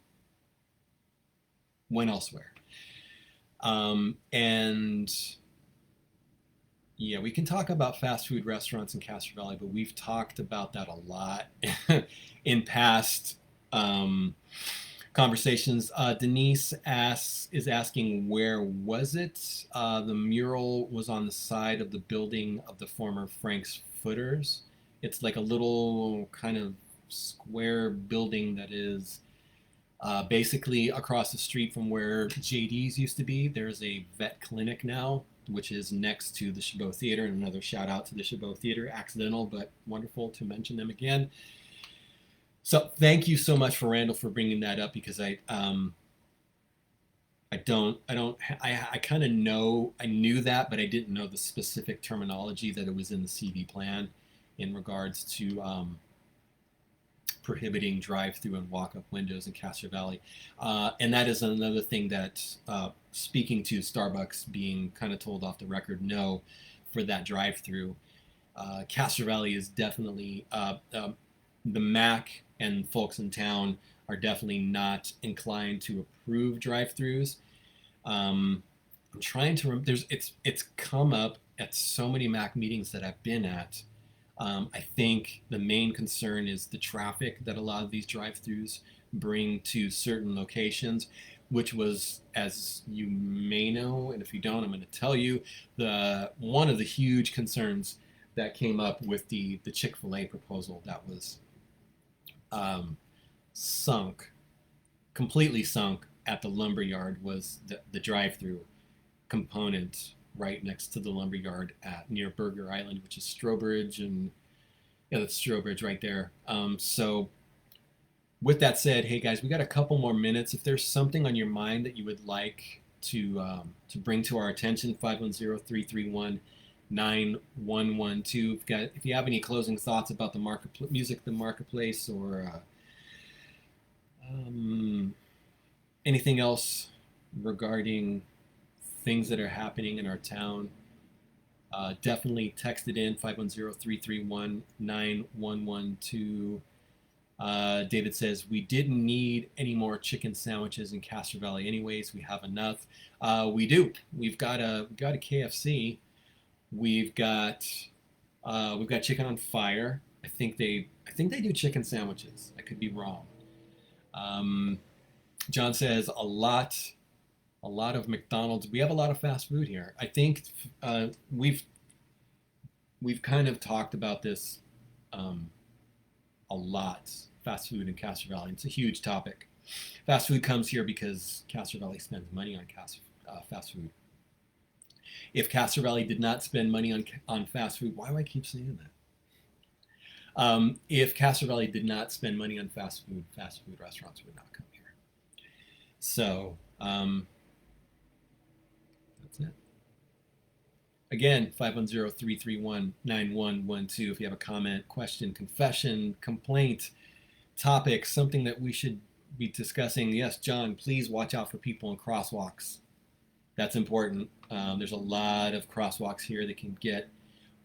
went elsewhere. And yeah, we can talk about fast food restaurants in Castro Valley, but we've talked about that a lot in past conversations. Denise is asking, where was it? The mural was on the side of the building of the former Frank's Footers. It's like a little kind of square building that is basically across the street from where JD's used to be. There's a vet clinic now, which is next to the Chabot Theater, and another shout out to the Chabot Theater. Accidental, but wonderful to mention them again. So thank you so much for Randall for bringing that up, because I kind of know, I knew that, but I didn't know the specific terminology that it was in the CV plan in regards to prohibiting drive-through and walk-up windows in Castro Valley. And that is another thing that, speaking to Starbucks being kind of told off the record no for that drive-through, Castro Valley is definitely, the MAC and folks in town are definitely not inclined to approve drive-throughs. I'm trying to remember, it's come up at so many MAC meetings that I've been at. I think the main concern is the traffic that a lot of these drive-throughs bring to certain locations, which was, as you may know, and if you don't, I'm going to tell you, one of the huge concerns that came up with the Chick-fil-A proposal that was completely sunk at the lumberyard, was the drive-through component right next to the lumberyard near Burger Island, which is Strobridge, and yeah, that's Strobridge right there. So with that said, hey guys, we got a couple more minutes. If there's something on your mind that you would like to bring to our attention, 510-331-9112. If you have any closing thoughts about the marketplace, or anything else regarding things that are happening in our town, definitely text it in, 510-331-9112. David says, we didn't need any more chicken sandwiches in Castro Valley anyways. We have enough. We do. We've got a KFC. We've got chicken on fire. I think they do chicken sandwiches. I could be wrong. John says a lot of McDonald's. We have a lot of fast food here. I think we've kind of talked about this a lot. Fast food in Castro Valley. It's a huge topic. Fast food comes here because Castro Valley spends money on fast food. If Castro Valley did not spend money on fast food, why do I keep saying that? If Castro Valley did not spend money on fast food restaurants would not come here. So that's it. Again, 510-331-9112. If you have a comment, question, confession, complaint, topic, something that we should be discussing. Yes, John, please watch out for people in crosswalks. That's important. There's a lot of crosswalks here that can get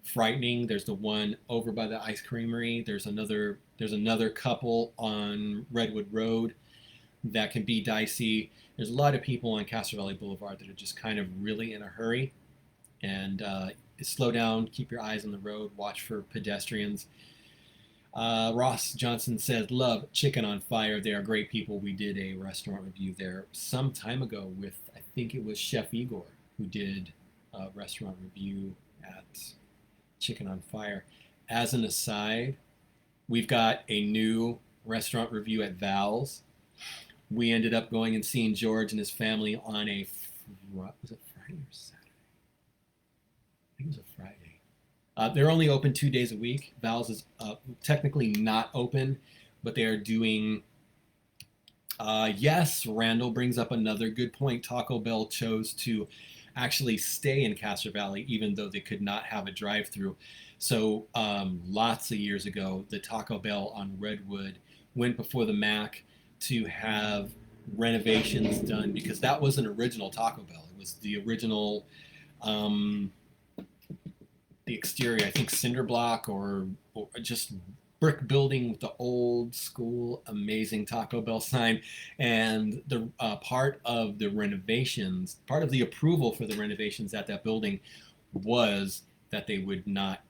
frightening. There's the one over by the ice creamery. There's another couple on Redwood Road that can be dicey. There's a lot of people on Castro Valley Boulevard that are just kind of really in a hurry. And slow down, keep your eyes on the road, watch for pedestrians. Ross Johnson says, love Chicken on Fire. They are great people. We did a restaurant review there some time ago with, I think it was Chef Igor, who did a restaurant review at Chicken on Fire. As an aside, we've got a new restaurant review at Val's. We ended up going and seeing George and his family on was it Friday or Saturday? I think it was a Friday. They're only open 2 days a week. Val's is technically not open, but they are doing, yes, Randall brings up another good point. Taco Bell chose to actually stay in Castro Valley, even though they could not have a drive-through. So lots of years ago, the Taco Bell on Redwood went before the Mac to have renovations done, because that was an original Taco Bell. It was the original, the exterior, I think cinder block or just brick building with the old school amazing Taco Bell sign. And the part of the renovations, part of the approval for the renovations at that building was that they would not,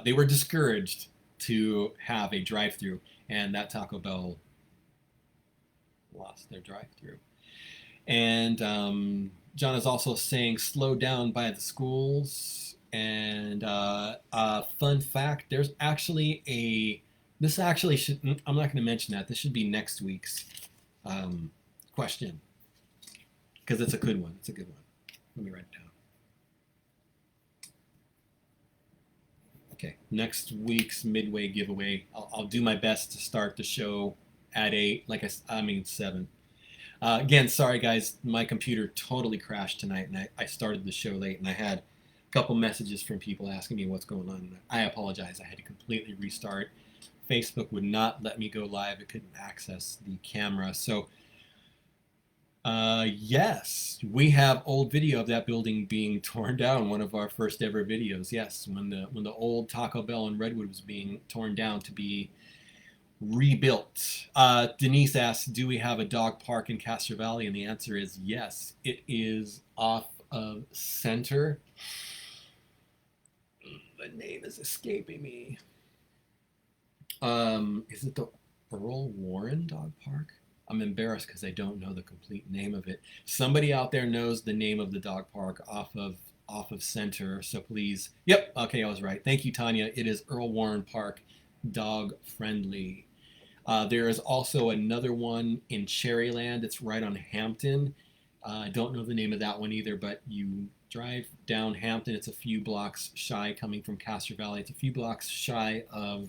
they were discouraged to have a drive-through, and that Taco Bell lost their drive-through. And John is also saying slow down by the schools. And fun fact, there's actually this actually should, I'm not going to mention that. This should be next week's question, because it's a good one. It's a good one. Let me write it down. Okay, next week's Midway giveaway. I'll do my best to start the show at 8, I mean 7. Again, sorry guys, my computer totally crashed tonight, and I started the show late, and I had a couple messages from people asking me what's going on. I apologize. I had to completely restart. Facebook would not let me go live. It couldn't access the camera. So yes, we have old video of that building being torn down. One of our first ever videos. Yes, when the old Taco Bell in Redwood was being torn down to be rebuilt. Denise asks, do we have a dog park in Castro Valley? And the answer is yes. It is off of Center. The name is escaping me. Is it the Earl Warren Dog Park? I'm embarrassed because I don't know the complete name of it. Somebody out there knows the name of the dog park off of Center, so please. Yep, okay, I was right. Thank you, Tanya. It is Earl Warren Park, dog friendly. There is also another one in Cherryland. It's right on Hampton. I don't know the name of that one either, but you drive down Hampton. It's a few blocks shy coming from Castro Valley. It's a few blocks shy of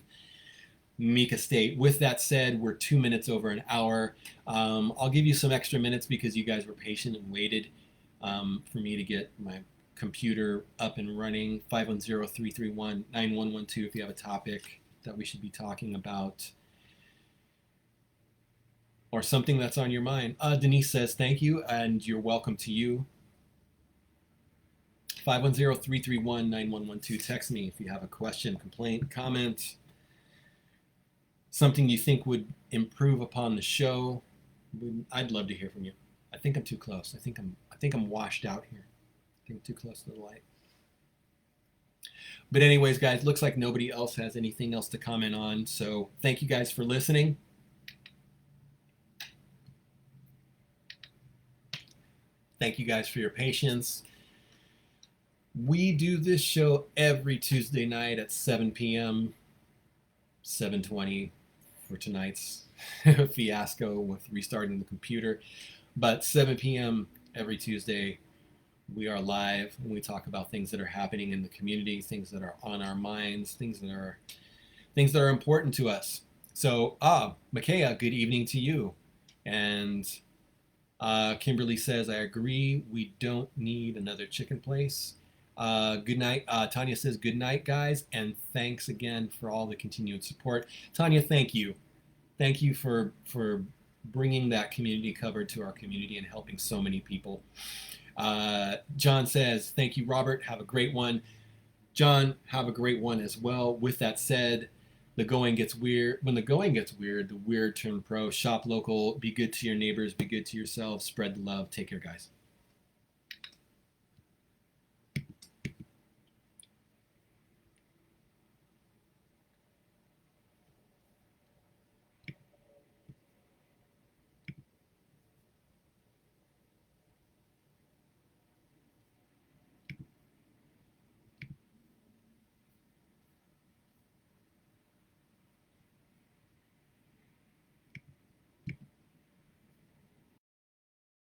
Meek Estate. With that said, we're 2 minutes over an hour. I'll give you some extra minutes because you guys were patient and waited for me to get my computer up and running. 510-331-9112 if you have a topic that we should be talking about, or something that's on your mind. Denise says, thank you, and you're welcome to you. 510-331-9112. Text me if you have a question, complaint, comment, something you think would improve upon the show. I'd love to hear from you. I think I'm too close. I think I'm washed out here. I think I'm too close to the light. But anyways, guys, looks like nobody else has anything else to comment on. So thank you guys for listening. Thank you guys for your patience. We do this show every Tuesday night at 7 p.m., 7:20 for tonight's fiasco with restarting the computer. But 7 p.m. every Tuesday, we are live and we talk about things that are happening in the community, things that are on our minds, things that are important to us. So, Makaya, good evening to you. And Kimberly says, I agree. We don't need another chicken place. Good night. Tanya says, good night, guys. And thanks again for all the continued support. Tanya, thank you. Thank you for bringing that community cover to our community and helping so many people. John says, thank you, Robert. Have a great one. John, have a great one as well. With that said, the going gets weird. When the going gets weird, the weird turn pro. Shop local. Be good to your neighbors. Be good to yourselves. Spread the love. Take care, guys.